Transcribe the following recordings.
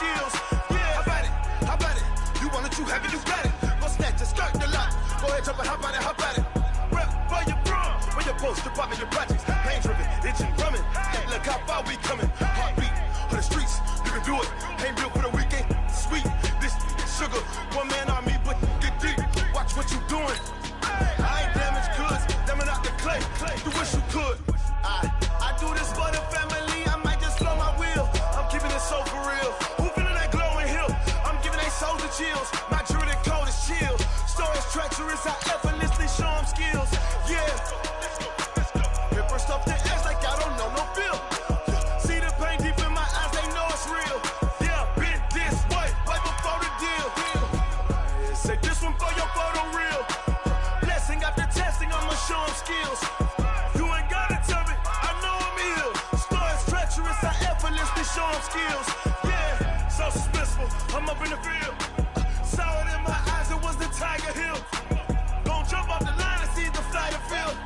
skills. Yeah, how about it? How about it? You want it, you have it, you got it. Go snatch it, skirt the lot. Go ahead, jump it, hop on it, hop on it. Rep, where you from? Where you post, department, your projects. Pain driven, itching, drumming. Hey, look how far we coming. Heartbeat on the streets, you can do it. Ain't built for the weekend. Sweet, this sugar, one man army, but get deep. Watch what you doing. I ain't damaged goods, damn out the clay. You wish you could. I do this for the family. I might just blow my wheel. I'm keeping it so for real. Who feeling that glowing hill? I'm giving they souls the chills. My jewelry code is chill. Stories treacherous, I effortlessly show them skills. Yeah. Ripper stuff the edge like I don't know no feel. See the pain deep in my eyes, they know it's real. Yeah, been this way, right before the deal. Yeah, say this one for your photo real. Blessing after testing, I'ma show them skills. You ain't gotta tell me, I know I'm ill. Stories treacherous, I effortlessly show them skills. Yeah, so suspenseful, I'm up in the field. Saw it in my eyes, it was the Tiger Hill. Gon' jump off the line and see the flight of field.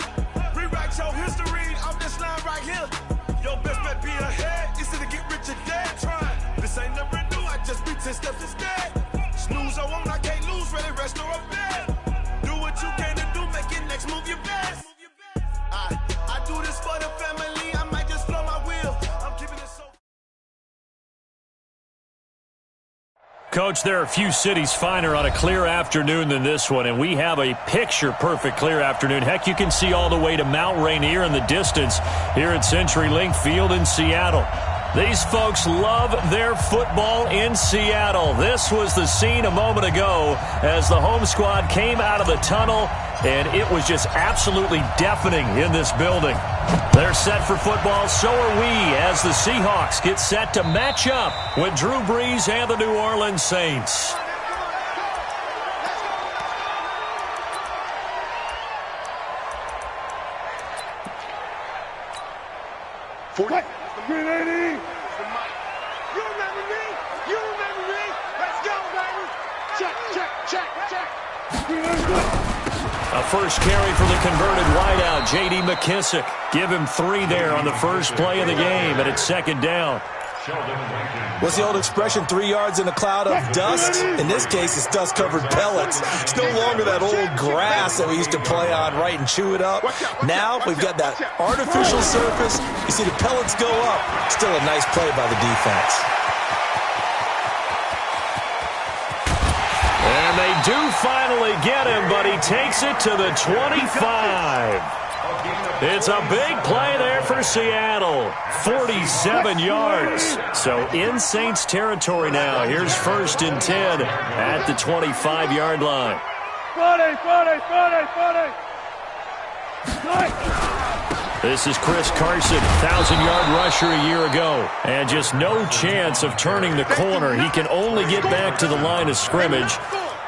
Rewrite your history off this line right here. Your best bet be ahead, it's to get rich or dead trying. This ain't never new, I just be 10 steps instead. Snooze, I won't, I can't lose, ready, rest or a bed. Do what you can to do, make it next move your best. I do this for the family, I might just blow my wheel. I'm keeping it so. Coach, there are a few cities finer on a clear afternoon than this one, and we have a picture-perfect clear afternoon. Heck, you can see all the way to Mount Rainier in the distance here at CenturyLink Field in Seattle. These folks love their football in Seattle. This was the scene a moment ago as the home squad came out of the tunnel, and it was just absolutely deafening in this building. They're set for football, so are we, as the Seahawks get set to match up with Drew Brees and the New Orleans Saints. Green 80. You remember me? You remember me? Let's go, baby. Check. A first carry for the converted wideout, J.D. McKissick. Give him 3 there on the first play of the game, and it's second down. What's the old expression, 3 yards in a cloud of dust? In this case, it's dust-covered pellets. It's no longer that old grass that we used to play on, right, and chew it up. Now we've got that artificial surface. You see the pellets go up. Still a nice play by the defense. And they do finally get him, but he takes it to the 25. It's a big play there for Seattle. 47 yards. So in Saints territory now. Here's 1st and 10 at the 25-yard line. 40. This is Chris Carson, 1,000-yard rusher a year ago. And just no chance of turning the corner. He can only get back to the line of scrimmage.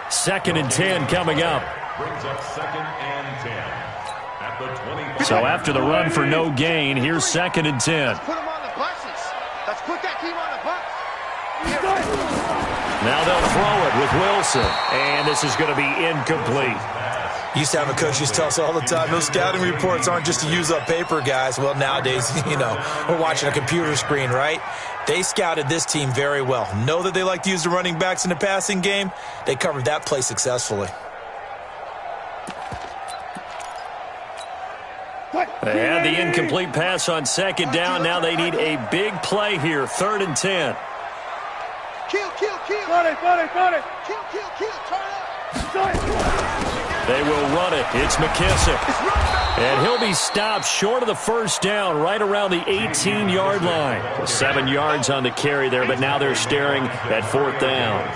2nd and 10 coming up. Brings up 2nd and 10. So after the run for no gain, here's 2nd and 10. Let's put them on the buses. Let's put that team on the bus. Now they'll throw it with Wilson. And this is going to be incomplete. Used to have a coach used to tell us all the time, those scouting reports aren't just to use up paper, guys. Well, nowadays, we're watching a computer screen, right? They scouted this team very well. Know that they like to use the running backs in the passing game. They covered that play successfully. They had the incomplete pass on 2nd down. Now they need a big play here. 3rd and 10. Kill. Got it. Kill. Turn up. They will run it. It's McKissick. And he'll be stopped short of the first down, right around the 18-yard line. 7 yards on the carry there, but now they're staring at 4th down.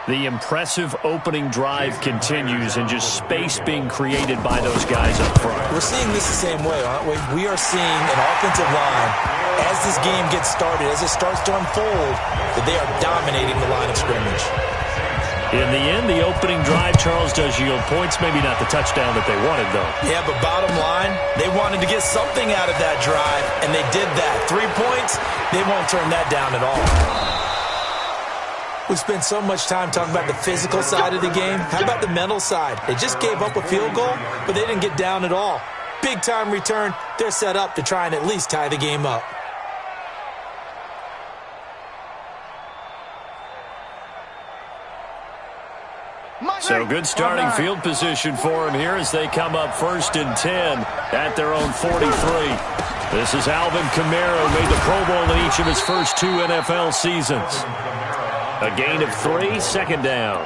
The impressive opening drive continues, and just space being created by those guys up front. We're seeing this the same way, aren't we? We are seeing an offensive line, as this game gets started, as it starts to unfold, that they are dominating the line of scrimmage. In the end, the opening drive, Charles, does yield points. Maybe not the touchdown that they wanted, though. Yeah, but bottom line, they wanted to get something out of that drive, and they did that. 3 points, they won't turn that down at all. We spent so much time talking about the physical side of the game. How about the mental side? They just gave up a field goal, but they didn't get down at all. Big-time return. They're set up to try and at least tie the game up. So good starting field position for him here as they come up 1st and 10 at their own 43. This is Alvin Kamara, who made the Pro Bowl in each of his first 2 NFL seasons. A gain of 3, 2nd down.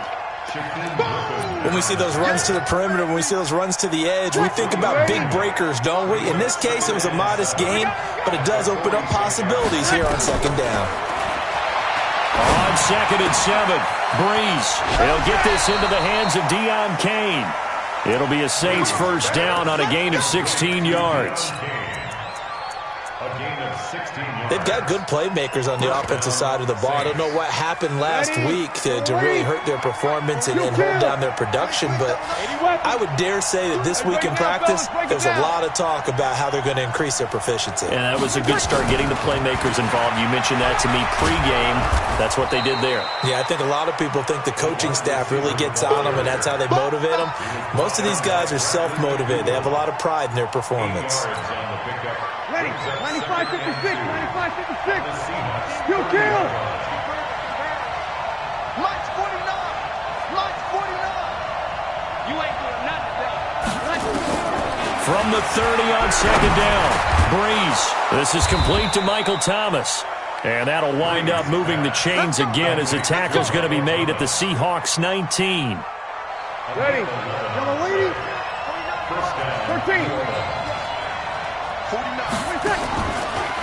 When we see those runs to the perimeter, when we see those runs to the edge, we think about big breakers, don't we? In this case, it was a modest gain, but it does open up possibilities here on 2nd down. On 2nd and 7, Breeze. He'll get this into the hands of Deion Kane. It'll be a Saints 1st down on a gain of 16 yards. They've got good playmakers on the offensive side of the ball. I don't know what happened last week to really hurt their performance and hold down their production, but I would dare say that this week in practice, there's a lot of talk about how they're going to increase their proficiency. And that was a good start, getting the playmakers involved. You mentioned that to me pregame. That's what they did there. Yeah, I think a lot of people think the coaching staff really gets on them, and that's how they motivate them. Most of these guys are self-motivated. They have a lot of pride in their performance. Ready, 95-56, 95-56. Kill. Mike's 49. You ain't doing nothing, bro. From the 30 on 2nd down, Breeze. This is complete to Michael Thomas. And that'll wind up moving the chains again as the tackle's going to be made at the Seahawks 19. Ready, yellow lady. 13.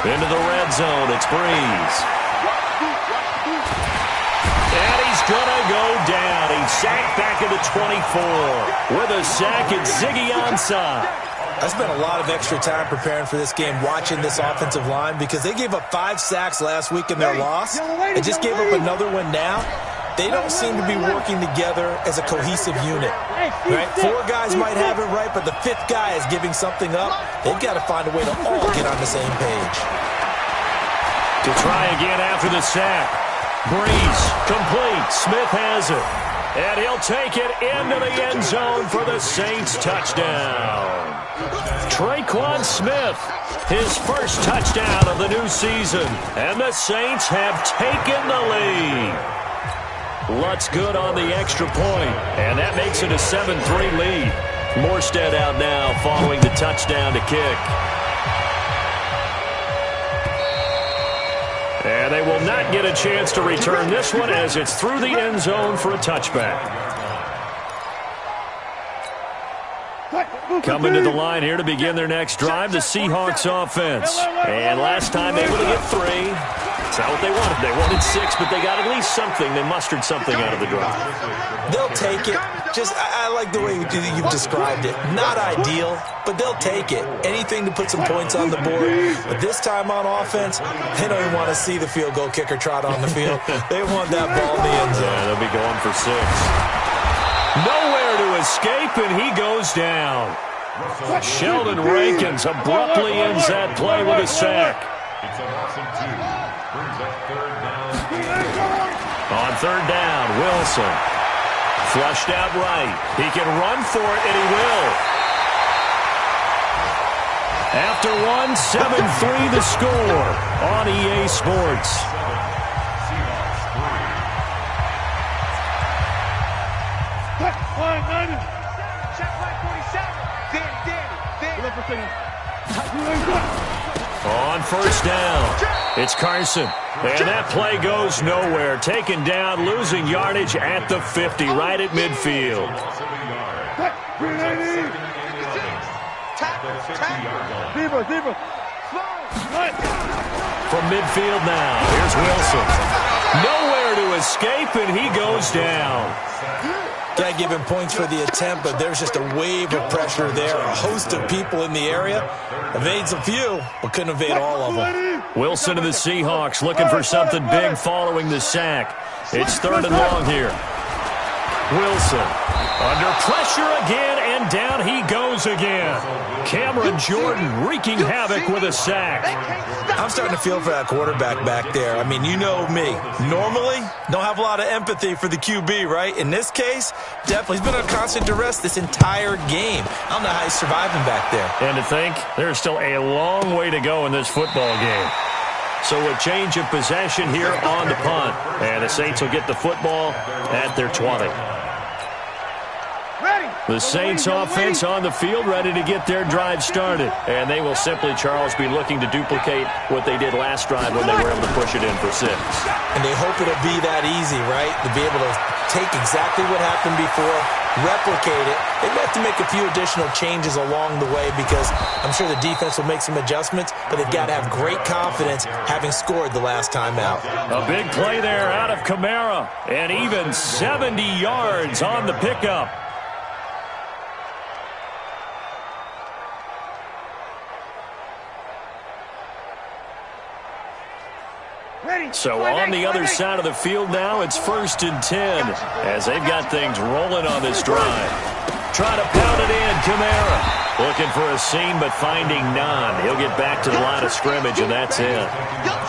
Into the red zone, it's Breeze. And he's going to go down. He's sacked back at the 24. With a sack, it's Ziggy Ansah. I spent a lot of extra time preparing for this game, watching this offensive line, because they gave up 5 sacks last week in their loss and just gave up another one now. They don't seem to be working together as a cohesive unit. Right? 4 guys might have it right, but the 5th guy is giving something up. They've got to find a way to all get on the same page. To try again after the sack. Breeze, complete. Smith has it. And he'll take it into the end zone for the Saints touchdown. Traquan Smith, his first touchdown of the new season. And the Saints have taken the lead. Lutz good on the extra point, and that makes it a 7-3 lead. Morstead out now following the touchdown to kick. And they will not get a chance to return this one as it's through the end zone for a touchback. Coming to the line here to begin their next drive, the Seahawks offense. And last time able to get 3. That's not what they wanted. They wanted 6, but they got at least something. They mustered something out of the drive. They'll take it. I like the way you've described it. Not ideal, but they'll take it. Anything to put some points on the board. But this time on offense, they don't even want to see the field goal kicker trot on the field. They want that ball in the end zone. Yeah, they'll be going for 6. Nowhere to escape, and he goes down. Sheldon Rankins abruptly ends that play with a sack. It's a loss of 2. Brings up 3rd down. On 3rd down, Wilson. Flushed out right. He can run for it, and he will. After 1, 7-3 the score on EA Sports. On 1st down, it's Carson. And that play goes nowhere. Taken down, losing yardage at the 50, right at midfield. From midfield now, here's Wilson. Nowhere to escape, and he goes down. Got to give him points for the attempt, but there's just a wave of pressure there. A host of people in the area. Evades a few, but couldn't evade all of them. Wilson and the Seahawks looking for something big following the sack. It's 3rd and long here. Wilson under pressure again, and down he goes again. Cameron Jordan wreaking havoc with a sack. I'm starting to feel for that quarterback back there. I mean, you know me. Normally, don't have a lot of empathy for the QB, right? In this case, definitely. He's been under constant duress this entire game. I don't know how he's surviving back there. And to think, there's still a long way to go in this football game. So a change of possession here on the punt. And the Saints will get the football at their 20. The Saints offense on the field, ready to get their drive started. And they will simply, Charles, be looking to duplicate what they did last drive when they were able to push it in for 6. And they hope it'll be that easy, right? To be able to take exactly what happened before, replicate it. They may have to make a few additional changes along the way because I'm sure the defense will make some adjustments, but they've got to have great confidence having scored the last time out. A big play there out of Kamara, and even 70 yards on the pickup. So on the other side of the field now, it's 1st and 10 as they've got things rolling on this drive. Trying to pound it in, Kamara. Looking for a seam, but finding none. He'll get back to the line of scrimmage, and that's it.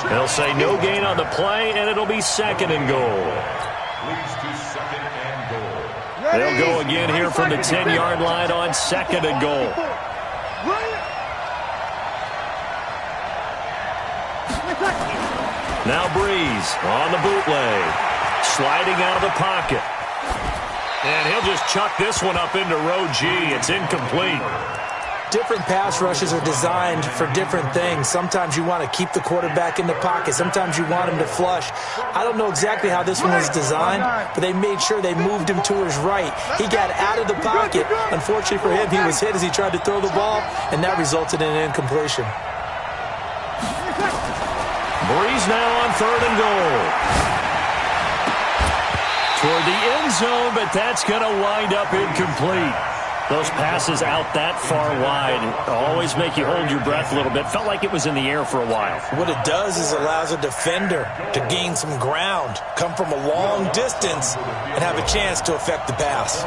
They'll say no gain on the play, and it'll be 2nd and goal. Leads to 2nd and goal. They'll go again here from the 10-yard line on 2nd and goal. Now Breeze on the bootleg. Sliding out of the pocket. And he'll just chuck this one up into row G. It's incomplete. Different pass rushes are designed for different things. Sometimes you want to keep the quarterback in the pocket. Sometimes you want him to flush. I don't know exactly how this one was designed, but they made sure they moved him to his right. He got out of the pocket. Unfortunately for him, he was hit as he tried to throw the ball, and that resulted in an incompletion. Breeze now on 3rd and goal. Toward the end zone, but that's going to wind up incomplete. Those passes out that far wide always make you hold your breath a little bit. Felt like it was in the air for a while. What it does is allows a defender to gain some ground, come from a long distance, and have a chance to affect the pass.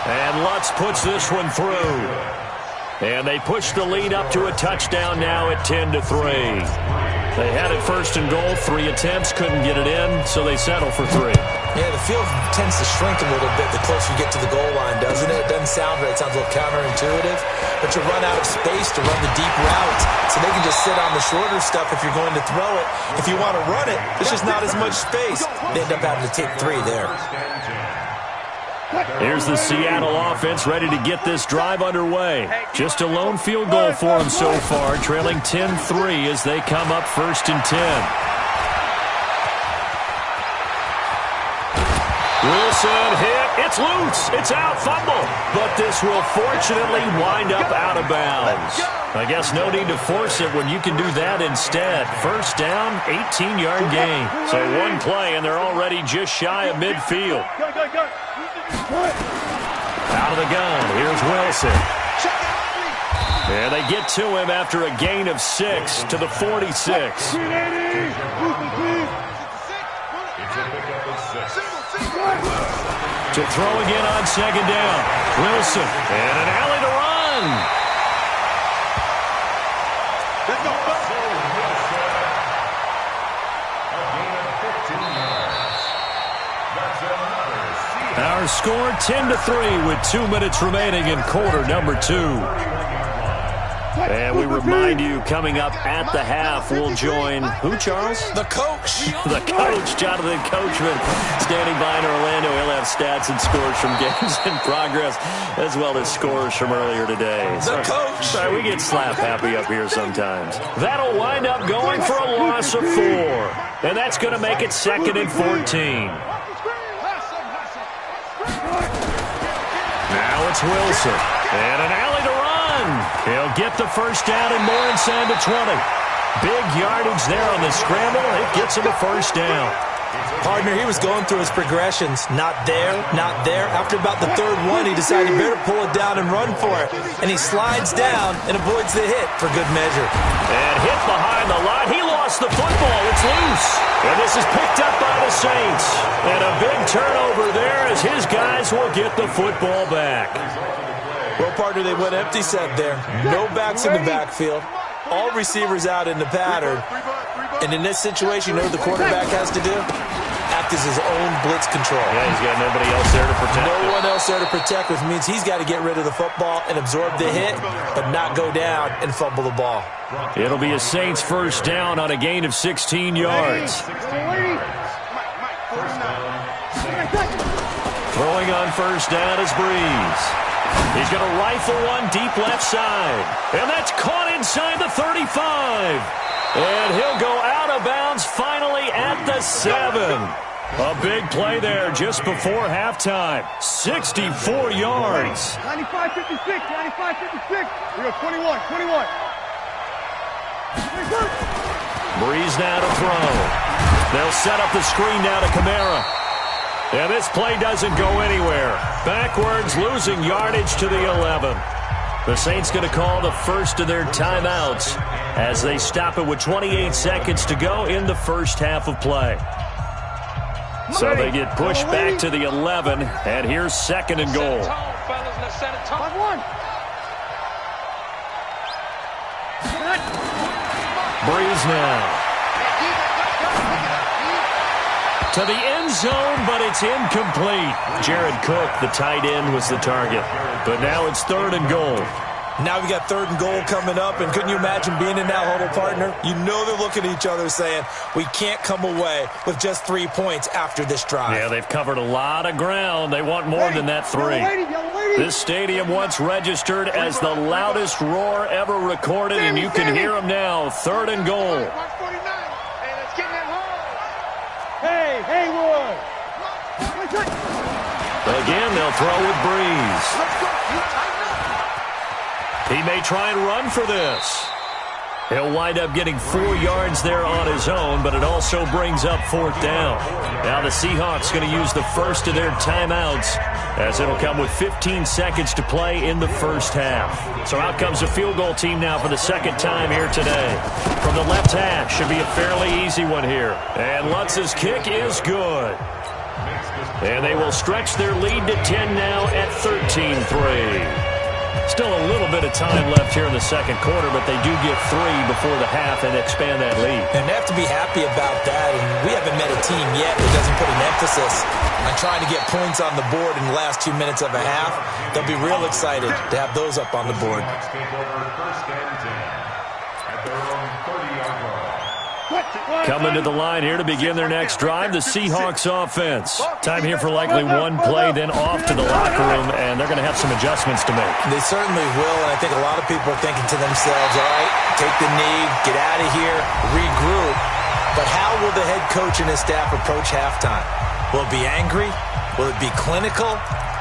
And Lutz puts this one through. And they push the lead up to a touchdown now at 10-3. They had it 1st and goal, 3 attempts, couldn't get it in, so they settle for 3. Yeah, the field tends to shrink a little bit the closer you get to the goal line, doesn't it? It doesn't sound right. It sounds a little counterintuitive. But you run out of space to run the deep routes, so they can just sit on the shorter stuff if you're going to throw it. If you want to run it, there's just not as much space. They end up having to take 3 there. Here's the Seattle offense ready to get this drive underway. Just a lone field goal for them so far, trailing 10-3 as they come up 1st and 10. Wilson hit. It's loose. It's out. Fumble. But this will fortunately wind up out of bounds. I guess no need to force it when you can do that instead. 1st down, 18-yard gain. So one play, and they're already just shy of midfield. Out of the gun, here's Wilson. And they get to him after a gain of 6 to the 46. It's a pickup of 6. To throw again on 2nd down. Wilson, and an alley to run. Let's go. Our score 10-3 with 2 minutes remaining in quarter number 2. And we remind you, coming up at the half, we'll join who, Charles? The coach. The coach, Jonathan Coachman, standing by in Orlando. He'll have stats and scores from games in progress, as well as scores from earlier today. The coach. Sorry, we get slap happy up here sometimes. That'll wind up going for a loss of 4. And that's going to make it 2nd and 14. Now it's Wilson. And an alley to run. He'll get the 1st down and more inside the 20. Big yardage there on the scramble. It gets him a 1st down. Partner, he was going through his progressions. Not there, not there. After about the 3rd one, he decided he better pull it down and run for it. And he slides down and avoids the hit for good measure. And hit behind the line. He lost the football. It's loose. And this is picked up by the Saints. And a big turnover there as his guys will get the football back. Well, partner, they went empty set there. No backs in the backfield. All receivers out in the pattern. And in this situation, you know what the quarterback has to do? Act as his own blitz control. Yeah, he's got nobody else there to protect him. No one else there to protect, which means he's got to get rid of the football and absorb the hit, but not go down and fumble the ball. It'll be a Saints 1st down on a gain of 16 yards. First down Throwing on first down is Breeze. He's going to rifle one deep left side. And that's caught inside the 35. And he'll go out of bounds finally at the 7. A big play there just before halftime. 64 yards. 95-56, 95-56. We go 21. Breeze now to throw. They'll set up the screen now to Kamara. And this play doesn't go anywhere. Backwards, losing yardage to the 11. The Saints going to call the first of their timeouts as they stop it with 28 seconds to go in the first half of play. So they get pushed back to the 11, and here's second and goal. Breeze now. To the end zone, but it's incomplete. Jared Cook, the tight end, was the target. But now it's third and goal. Now we got third and goal coming up, and couldn't you imagine being in that huddle, partner? You know they're looking at each other saying, we can't come away with just 3 points after this drive. Yeah, they've covered a lot of ground. They want more than that 3. This stadium once registered as the loudest roar ever recorded, and you can hear them now. Third and goal. Hey, Haywood! Again, they'll throw with Breeze. He may try and run for this. He'll wind up getting 4 yards there on his own, but it also brings up fourth down. Now the Seahawks going to use the first of their timeouts as it'll come with 15 seconds to play in the first half. So out comes the field goal team now for the second time here today. From the left hash, should be a fairly easy one here. And Lutz's kick is good. And they will stretch their lead to 10 now at 13-3. Still a little bit of time left here in the second quarter, but they do get 3 before the half and expand that lead. And they have to be happy about that. And we haven't met a team yet that doesn't put an emphasis on trying to get points on the board in the last 2 minutes of a half. They'll be real excited to have those up on the board. Coming to the line here to begin their next drive, the Seahawks offense. Time here for likely one play, then off to the locker room, and they're going to have some adjustments to make. They certainly will, and I think a lot of people are thinking to themselves, all right, take the knee, get out of here, regroup. But how will the head coach and his staff approach halftime? Will it be angry? Will it be clinical?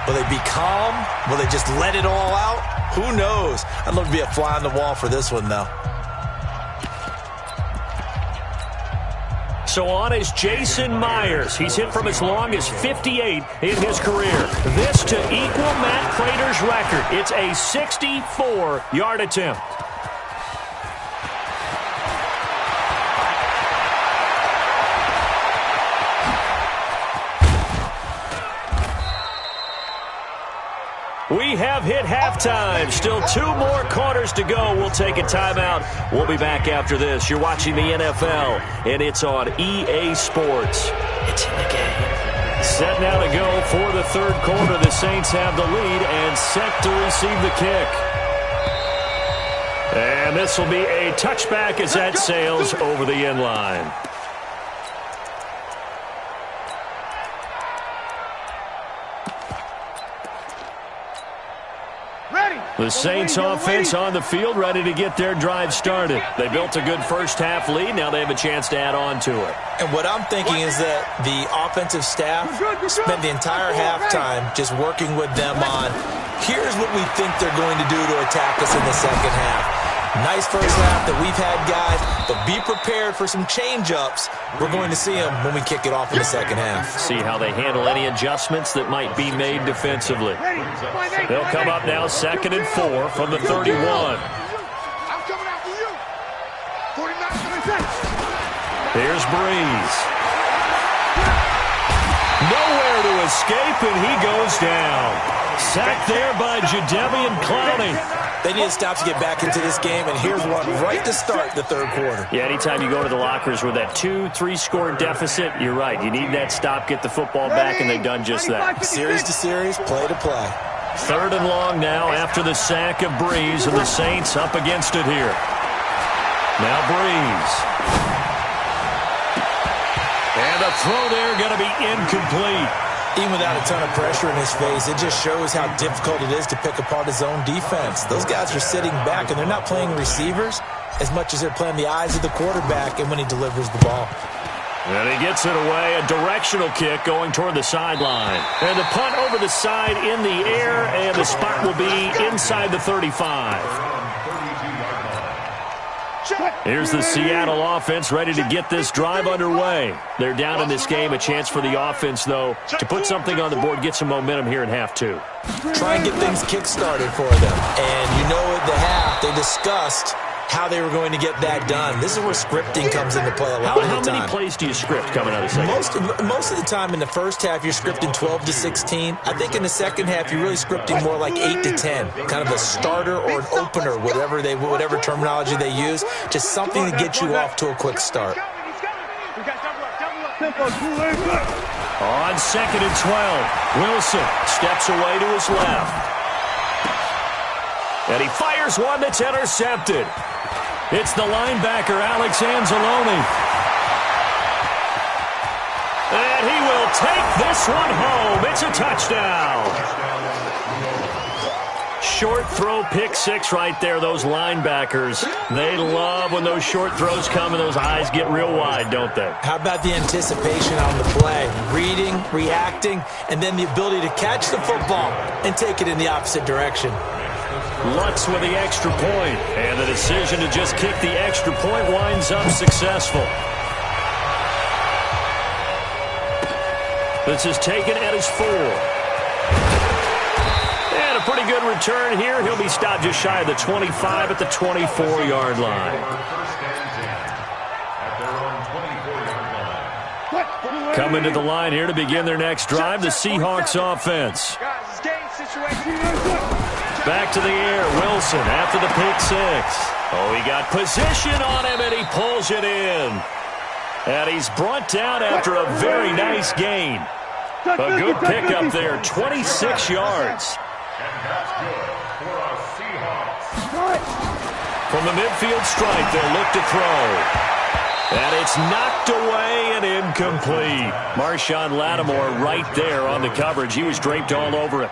Will they be calm? Will they just let it all out? Who knows? I'd love to be a fly on the wall for this one, though. So on is Jason Myers. He's hit from as long as 58 in his career. This to equal Matt Prater's record. It's a 64-yard attempt. We have hit halftime. Still 2 more quarters to go. We'll take a timeout. We'll be back after this. You're watching the NFL, and it's on EA Sports. It's in the game. Set now to go for the third quarter. The Saints have the lead and set to receive the kick. And this will be a touchback as that sails over the end line. The Saints offense on the field, ready to get their drive started. They built a good first half lead. Now they have a chance to add on to it. And what I'm thinking is that the offensive staff spent the entire halftime just working with them on, here's what we think they're going to do to attack us in the second half. Nice first half that we've had, guys, but be prepared for some change-ups. We're going to see them when we kick it off in the second half. See how they handle any adjustments that might be made defensively. They'll come up now 2nd and 4 from the 31. I'm coming after you. 49. Here's Breeze. Nowhere to escape, and he goes down. Sacked there by Jadeveon Clowney. They need to stop to get back into this game, and here's one right to start the third quarter. Yeah, anytime you go to the lockers with that 2-3 score deficit, you're right. You need that stop, get the football back, and they've done just that. Series to series, play to play. 3rd and long now after the sack of Breeze, and the Saints up against it here. Now Breeze. And a throw there going to be incomplete. Even without a ton of pressure in his face, it just shows how difficult it is to pick apart his own defense. Those guys are sitting back, and they're not playing receivers as much as they're playing the eyes of the quarterback and when he delivers the ball. And he gets it away, a directional kick going toward the sideline. And the punt over the side in the air, and the spot will be inside the 35. Here's the Seattle offense ready to get this drive underway. They're down in this game. A chance for the offense, though, to put something on the board, get some momentum here in half two. Try and get things kick-started for them. And you know at the half, they discussed how they were going to get that done. This is where scripting comes into play a lot of the time. How many plays do you script coming out of the second? Most of the time in the first half, you're scripting 12 to 16. I think in the second half, you're really scripting more like 8 to 10. Kind of a starter or an opener, whatever terminology they use. Just something to get you off to a quick start. On second and 12, Wilson steps away to his left. And he fires one that's intercepted. It's the linebacker, Alex Anzalone. And he will take this one home. It's a touchdown. Short throw, pick six right there. Those linebackers, they love when those short throws come and those eyes get real wide, don't they? How about the anticipation on the play? Reading, reacting, and then the ability to catch the football and take it in the opposite direction. Lutz with the extra point, and the decision to just kick the extra point winds up successful. This is taken at his 4. And a pretty good return here. He'll be stopped just shy of the 25 at the 24-yard line. Coming to the line here to begin their next drive, the Seahawks offense. Back to the air, Wilson after the pick six. Oh, he got position on him, and he pulls it in. And he's brought down after a very nice gain. A good pickup there, 26 yards. From the midfield stripe, they'll look to throw. And it's knocked away and incomplete. Marshawn Lattimore right there on the coverage. He was draped all over it.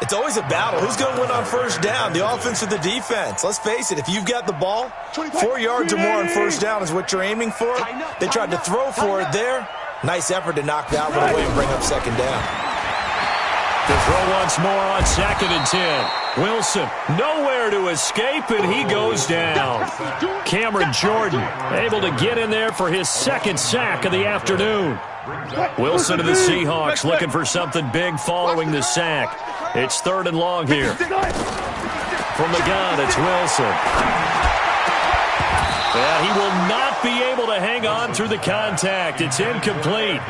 It's always a battle. Who's going to win on first down, the offense or the defense? Let's face it, if you've got the ball, 4 yards or more on first down is what you're aiming for. They tried to throw for it there. Nice effort to knock that one away and bring up second down. To throw once more on second and 10. Wilson nowhere to escape, and he goes down. Cameron Jordan able to get in there for his second sack of the afternoon. Wilson to the Seahawks looking for something big following the sack. It's third and long here. From the gun, it's Wilson. And he will not be able to hang on through the contact. It's incomplete.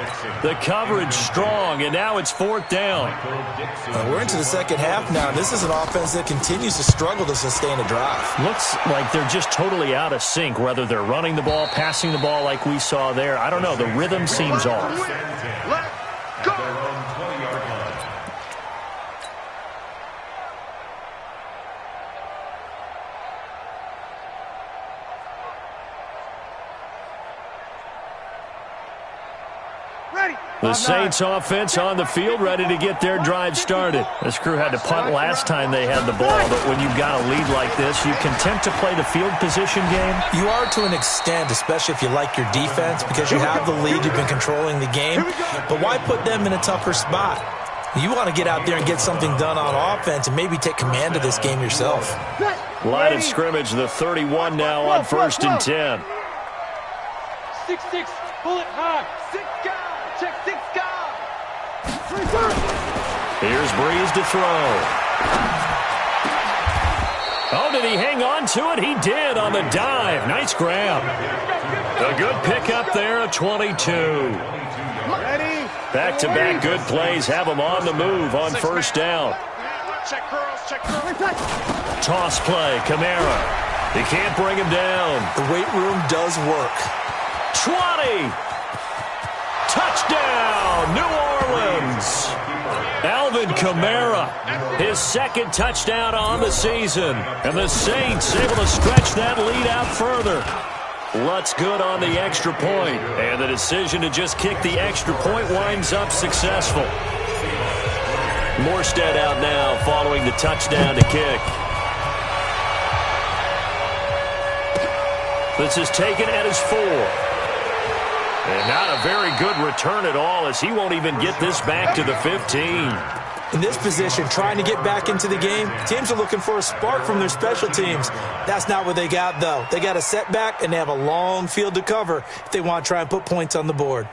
The coverage strong, and now it's fourth down. We're into the second half now. This is an offense that continues to struggle to sustain a drive. Looks like they're just totally out of sync, whether they're running the ball, passing the ball like we saw there. I don't know. The rhythm seems off. The Saints offense on the field ready to get their drive started. This crew had to punt last time they had the ball, but when you've got a lead like this, you content to play the field position game? You are to an extent, especially if you like your defense, because you have the lead, you've been controlling the game. But why put them in a tougher spot? You want to get out there and get something done on offense and maybe take command of this game yourself. Line of scrimmage, the 31 now on first and 10. 6-6, pull it high. 6 guys. Check 6 guys. Here's Breeze to throw. Oh, did he hang on to it? He did on the dive. Nice grab. A good pickup there, a 22. Back-to-back good plays have him on the move on first down. Toss play, Kamara. He can't bring him down. The weight room does work. 20. Touchdown, New Orleans. Alvin Kamara, his second touchdown on the season. And the Saints able to stretch that lead out further. Lutz good on the extra point, and the decision to just kick the extra point winds up successful. Morstead out now following the touchdown to kick. This is taken at his 4. And not a very good return at all, as he won't even get this back to the 15. In this position, trying to get back into the game, teams are looking for a spark from their special teams. That's not what they got, though. They got a setback, and they have a long field to cover if they want to try and put points on the board.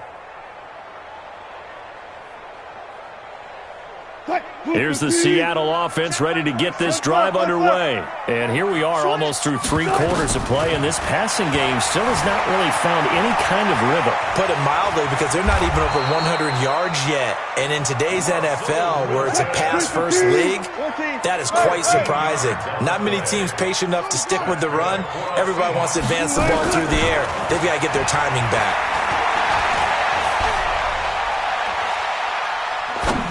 Here's the Seattle offense ready to get this drive underway. And here we are almost through 3 quarters of play, and this passing game still has not really found any kind of rhythm. Put it mildly, because they're not even over 100 yards yet. And in today's NFL, where it's a pass-first league, that is quite surprising. Not many teams patient enough to stick with the run. Everybody wants to advance the ball through the air. They've got to get their timing back.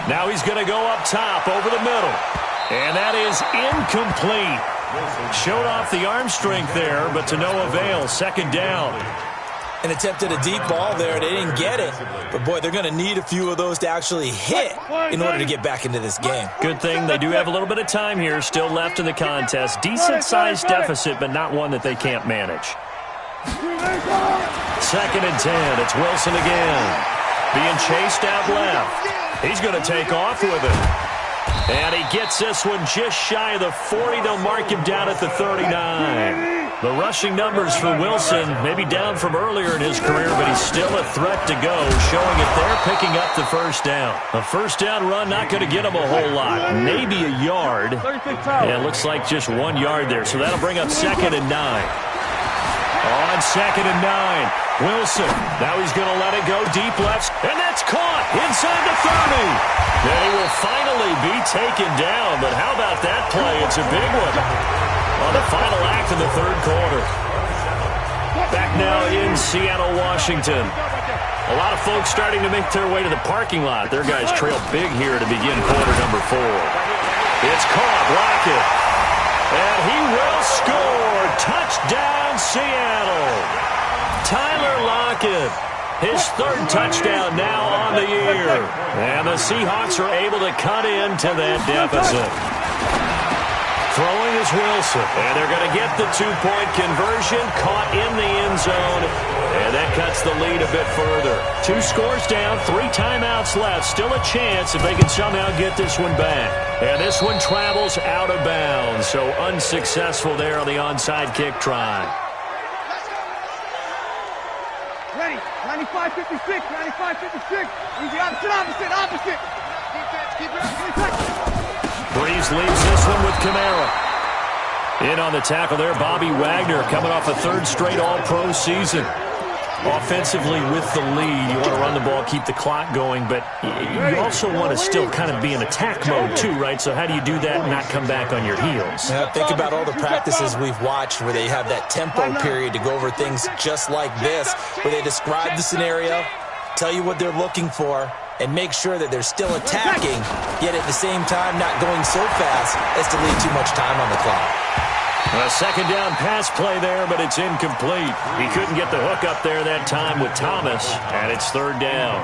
Now he's going to go up top over the middle. And that is incomplete. Showed off the arm strength there, but to no avail. Second down. And attempted a deep ball there. They didn't get it. But, boy, they're going to need a few of those to actually hit in order to get back into this game. Good thing they do have a little bit of time here still left in the contest. Decent-sized deficit, but not one that they can't manage. Second and 10. It's Wilson again. Being chased out left. He's going to take off with it. And he gets this one just shy of the 40. They'll mark him down at the 39. The rushing numbers for Wilson maybe down from earlier in his career, but he's still a threat to go, showing if they're picking up the first down. A first down run not going to get him a whole lot. Maybe a yard. Yeah, it looks like just 1 yard there, so that'll bring up 2nd and 9. On 2nd and 9. Wilson, now he's going to let it go deep left, and that's caught inside the 30. Then he will finally be taken down, but how about that play? It's a big one on the final act of the 3rd quarter. Back now in Seattle, Washington. A lot of folks starting to make their way to the parking lot. Their guys trail big here to begin quarter number 4. It's caught, Lockett, and he will score. Touchdown, Seattle. Tyler Lockett, his 3rd touchdown now on the year. And the Seahawks are able to cut into that deficit. Throwing is Wilson. And they're going to get the 2-point conversion, caught in the end zone. And that cuts the lead a bit further. 2 scores down, 3 timeouts left. Still a chance if they can somehow get this one back. And this one travels out of bounds. So unsuccessful there on the onside kick try. Ready, 95-56, 95-56. Easy, opposite. Breeze leaves this one with Kamara. In on the tackle there, Bobby Wagner coming off a 3rd straight All-Pro season. Offensively with the lead, you want to run the ball, keep the clock going, but you also want to still kind of be in attack mode too, right? So how do you do that and not come back on your heels? Now, think about all the practices we've watched where they have that tempo period to go over things just like this, where they describe the scenario, tell you what they're looking for, and make sure that they're still attacking, yet at the same time not going so fast as to leave too much time on the clock. A 2nd down pass play there, but it's incomplete. He couldn't get the hook up there that time with Thomas, and it's 3rd down.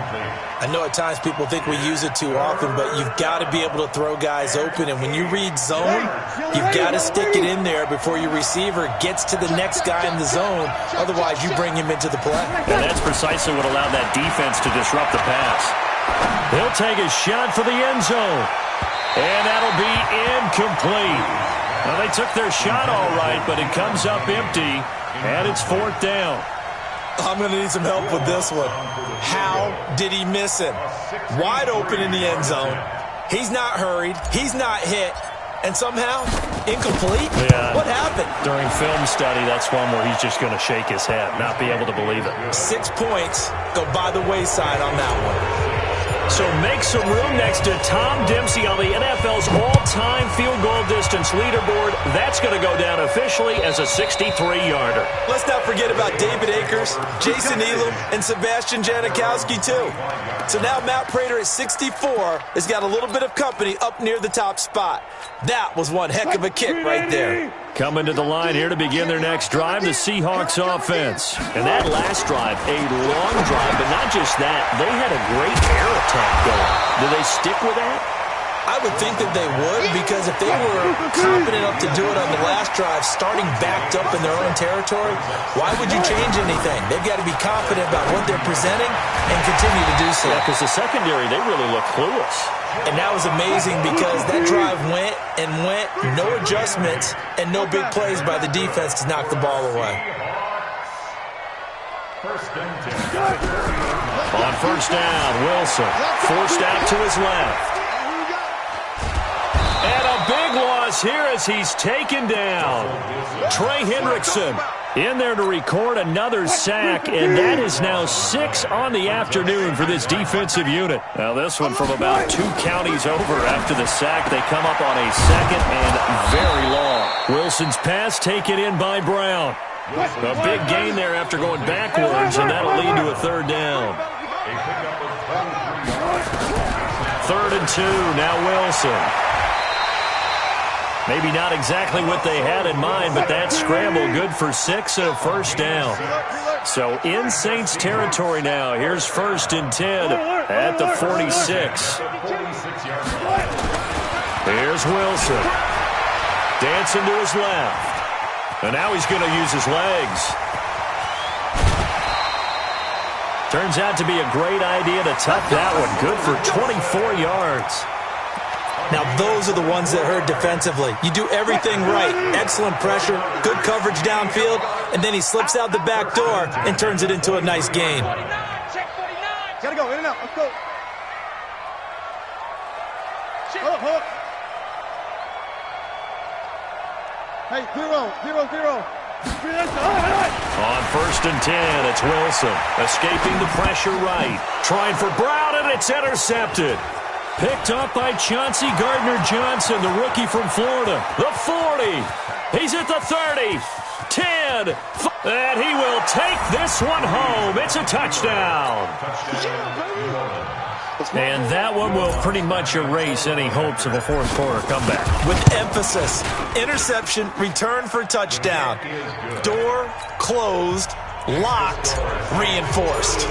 I know at times people think we use it too often, but you've got to be able to throw guys open, and when you read zone, you've got to stick it in there before your receiver gets to the next guy in the zone. Otherwise, you bring him into the play. And that's precisely what allowed that defense to disrupt the pass. He'll take a shot for the end zone, and that'll be incomplete. Well, they took their shot all right, but it comes up empty, and it's 4th down. I'm going to need some help with this one. How did he miss it? Wide open in the end zone. He's not hurried. He's not hit. And somehow, incomplete? Yeah. What happened? During film study, that's one where he's just going to shake his head, not be able to believe it. 6 points go by the wayside on that one. So make some room next to Tom Dempsey on the NFL's all-time field goal distance leaderboard. That's going to go down officially as a 63-yarder. Let's not forget about David Akers, Jason Elam, and Sebastian Janikowski, too. So now Matt Prater at 64 has got a little bit of company up near the top spot. That was one heck of a kick right there. Coming to the line here to begin their next drive, the Seahawks offense. And that last drive, a long drive, but not just that. They had a great air attack going. Do they stick with that? I would think that they would, because if they were confident enough to do it on the last drive, starting backed up in their own territory, why would you change anything? They've got to be confident about what they're presenting and continue to do so. Yeah, because the secondary, they really look clueless. And that was amazing because that drive went and went, no adjustments, and no big plays by the defense to knock the ball away. On first down, Wilson forced out to his left. And a big loss here as he's taken down. Trey Hendrickson in there to record another sack, and that is now 6 on the afternoon for this defensive unit. Now this one from about 2 counties over after the sack. They come up on a second and very long. Wilson's pass taken in by Brown. A big gain there after going backwards, and that'll lead to a third down. 3rd and 2, now Wilson. Maybe not exactly what they had in mind, but that scramble good for 6 and a first down. So in Saints territory now. Here's 1st and 10 at the 46. Here's Wilson. Dancing to his left. And now he's going to use his legs. Turns out to be a great idea to tuck that one. Good for 24 yards. Now, those are the ones that hurt defensively. You do everything right. Excellent pressure, good coverage downfield, and then he slips out the back door and turns it into a nice gain. Gotta go, in and out. Let's go. Hold up. Hey, 0. On 1st and 10, it's Wilson. Escaping the pressure right. Trying for Brown, and it's intercepted. Picked up by Chauncey Gardner-Johnson, the rookie from Florida. The 40. He's at the 30. 10. And he will take this one home. It's a touchdown. And that one will pretty much erase any hopes of a fourth quarter comeback. With emphasis, interception, return for touchdown. Door closed, locked, reinforced.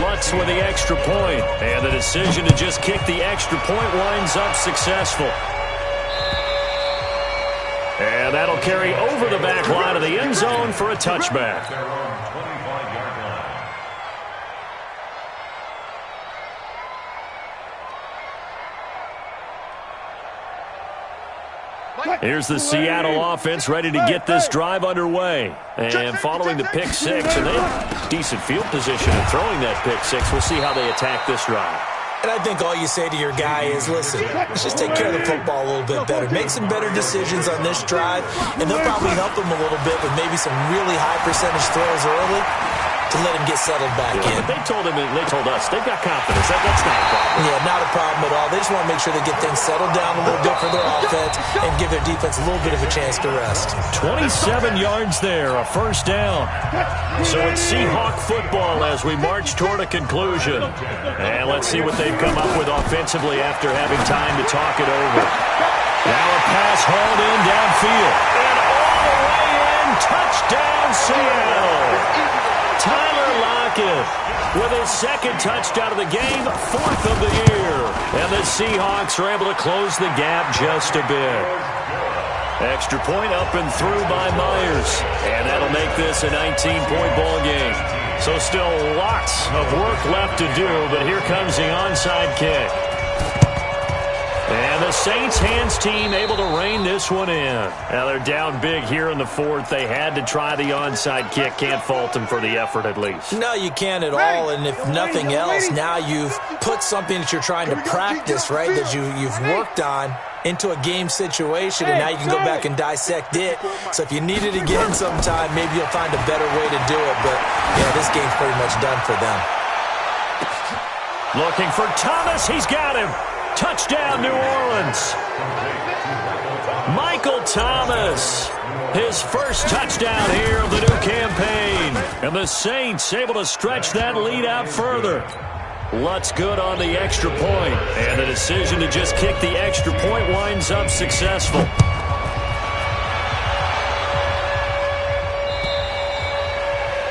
Lutz with the extra point, and the decision to just kick the extra point winds up successful. And that'll carry over the back line of the end zone for a touchback. Here's the Seattle offense ready to get this drive underway. And following the pick six, and they have decent field position in throwing that pick six. We'll see how they attack this drive. And I think all you say to your guy is, listen, let's just take care of the football a little bit better. Make some better decisions on this drive, and they'll probably help him a little bit with maybe some really high percentage throws early to let him get settled back in. But they told him, and they told us, they've got confidence. That's not a problem. Yeah, not a problem at all. They just want to make sure they get things settled down a little bit for their offense and give their defense a little bit of a chance to rest. 27 yards there, a first down. So it's Seahawk football as we march toward a conclusion. And let's see what they've come up with offensively after having time to talk it over. Now a pass hauled in downfield. And all the way in, touchdown Seattle. Tyler Lockett with his second touchdown of the game, 4th of the year. And the Seahawks are able to close the gap just a bit. Extra point up and through by Myers. And that'll make this a 19-point ball game. So still lots of work left to do, but here comes the onside kick. And the Saints hands team able to rein this one in. Now they're down big here in the 4th. They had to try the onside kick. Can't fault them for the effort at least. No, you can't at all. And if nothing else, now you've put something that you're trying to practice, right, that you've worked on into a game situation, and now you can go back and dissect it. So if you need it again sometime, maybe you'll find a better way to do it. But, yeah, this game's pretty much done for them. Looking for Thomas. He's got him. Touchdown, New Orleans. Michael Thomas, his first touchdown here of the new campaign. And the Saints able to stretch that lead out further. Lutz good on the extra point. And the decision to just kick the extra point winds up successful.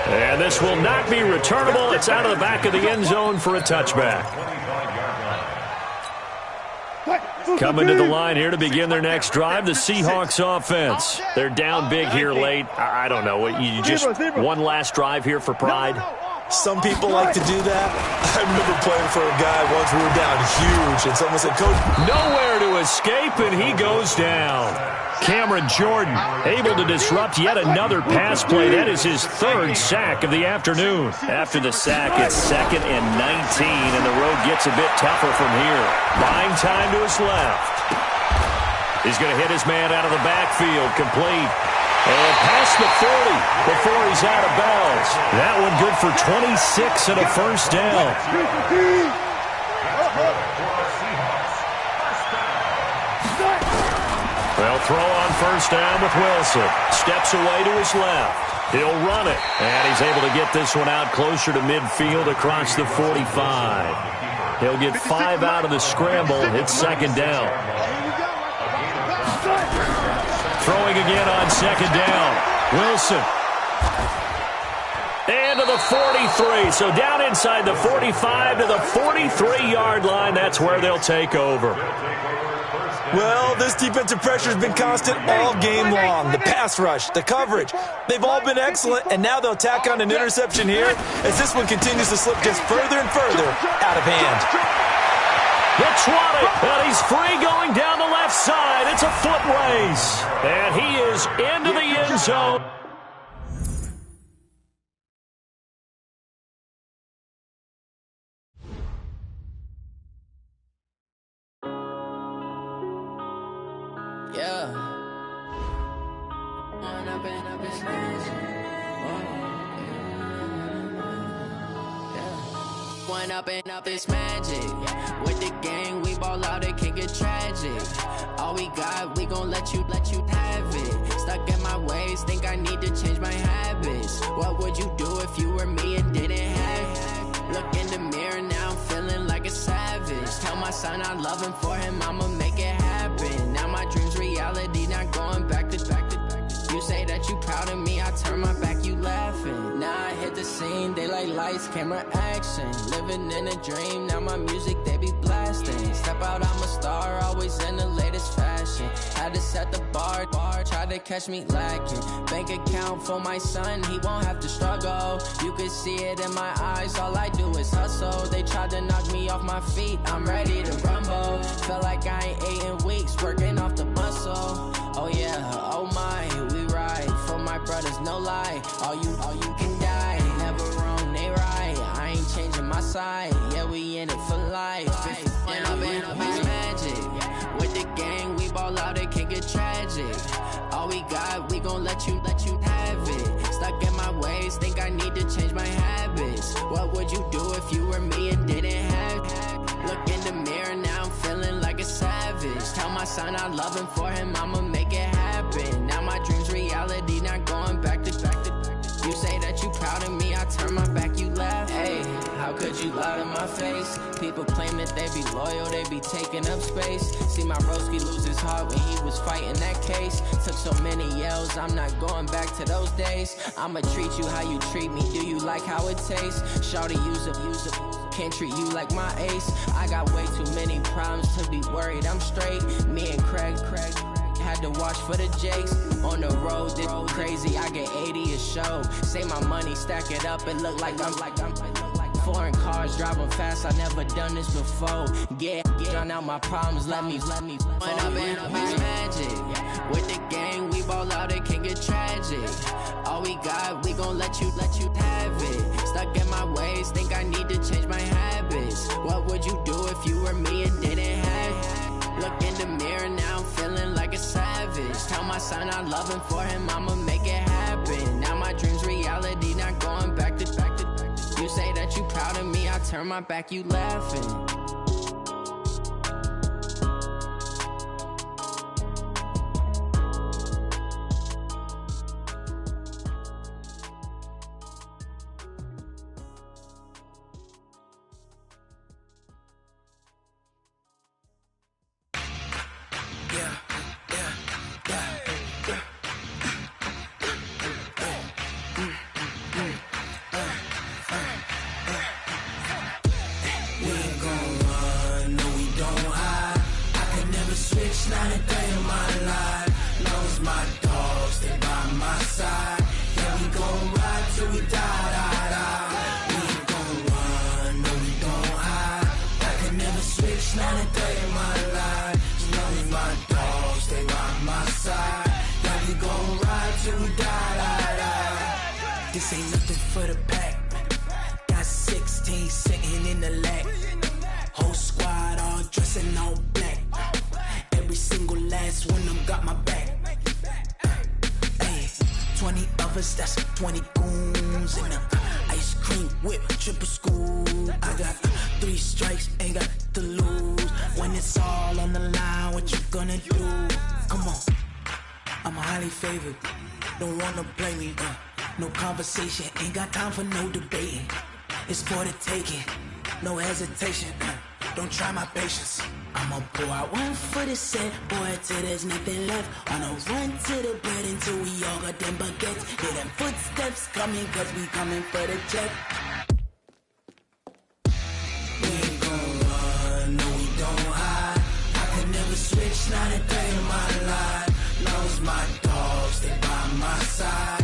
And this will not be returnable. It's out of the back of the end zone for a touchback. Coming to the line here to begin their next drive, the Seahawks offense. They're down big here late. I don't know. You just one last drive here for pride? Some people like to do that. I remember playing for a guy once we were down huge, and someone said, Coach, nowhere to escape, and he goes down. Cameron Jordan able to disrupt yet another pass play. That is his third sack of the afternoon. After the sack, it's 2nd and 19, and the road gets a bit tougher from here. Buying time to his left. He's going to hit his man out of the backfield, complete. And past the 40 before he's out of bounds. That one good for 26 and a first down. Well, throw on first down with Wilson. Steps away to his left. He'll run it. And he's able to get this one out closer to midfield across the 45. He'll get 5 out of the scramble. It's 2nd down. Throwing again on 2nd down. Wilson. And to the 43. So down inside the 45 to the 43-yard line. That's where they'll take over. Well, this defensive pressure has been constant all game long. The pass rush, the coverage, they've all been excellent, and now they'll tack on an interception here as this one continues to slip just further and further out of hand. The 20, and he's free going down the left side. It's a foot race, and he is into the end zone. Yeah. One up and up is magic. With the gang, we ball out, it can get tragic. All we got, we gon' let you have it. Stuck in my ways, think I need to change my habits. What would you do if you were me and didn't have it? Look in the mirror, now I'm feeling like a savage. Tell my son I love him, for him I'ma make it happen. Now my dream's reality, not going back to. You say that you proud of me, I turn my back, you laughing. Now I hit the scene, they like lights, camera, action. Living in a dream, now my music, they be blasting. Step out, I'm a star, always in the latest fashion. Had to set the bar, try to catch me lacking. Bank account for my son, he won't have to struggle. You can see it in my eyes, all I do is hustle. They tried to knock me off my feet, I'm ready to rumble. Felt like I ain't ate in weeks, working off the muscle. Oh yeah, oh my, we ride for my brothers, no lie. All you can die, never wrong, they right. I ain't changing my side, yeah, we in it for life. And I've been magic. With the gang, we ball out, it can get tragic. All we got, we gon' let you have it. Stuck in my ways, think I need to change my habits. What would you do if you were me and didn't have it? Look in the mirror, now I'm feeling like a savage. Tell my son I love him, for him I'ma make it happen. Now my dream's reality, not going back to. You say that you proud of me, I turn my back, you laugh. Hey, how could you lie to my face? People claim that they be loyal, they be taking up space. See my broski lose his heart when he was fighting that case. Took so many yells, I'm not going back to those days. I'ma treat you how you treat me, do you like how it tastes? Shawty, use it, can't treat you like my ace. I got way too many problems to be worried, I'm straight. Me and Craig had to watch for the Jakes. On the road, this crazy, I get 80 a show. Say my money, stack it up, it look like I'm foreign cars, driving fast, I never done this before. Get drown out my problems, let me When up and up is magic. With the gang, we ball out, it can get tragic. All we got, we gon' let you have it. Stuck in my ways, think I need to change my habits. What would you do if you were me and didn't have it? Look in the mirror, now I'm feeling like a savage. Tell my son I love him, for him I'ma make it happen. Now my dream's reality, not going back to. You say that you proud of me, I turn turn my back, you laughing. Not a day in my life. Knows my dogs, stay by my side. Yeah, we gon' ride till we die, die, die. We ain't gon' run, no, we gon' hide. I can never switch, not a day in my life. Knows my dogs, stay by my side. Yeah, we gon' ride till we die, die, die. This ain't nothing for the pack. Got 16 sitting in the lap. Whole squad all dressing all black. Every single last one of them got my back. Hey, 20 of us, that's 20 goons. And ice cream whip, triple scoop. I got 3 strikes, ain't got to lose. When it's all on the line, what you gonna do? Come on, I'm highly favored. Don't wanna play me, no conversation. Ain't got time for no debating. It's for the taking, no hesitation. Don't try my patience. I'ma pour out one for the set, boy, till there's nothing left. On a run to the bread until we all got them baguettes. Hear them footsteps coming, cause we coming for the check. We ain't gon' run, no, we don't hide. I can never switch, not a day in my life. Knows my dogs, stay by my side.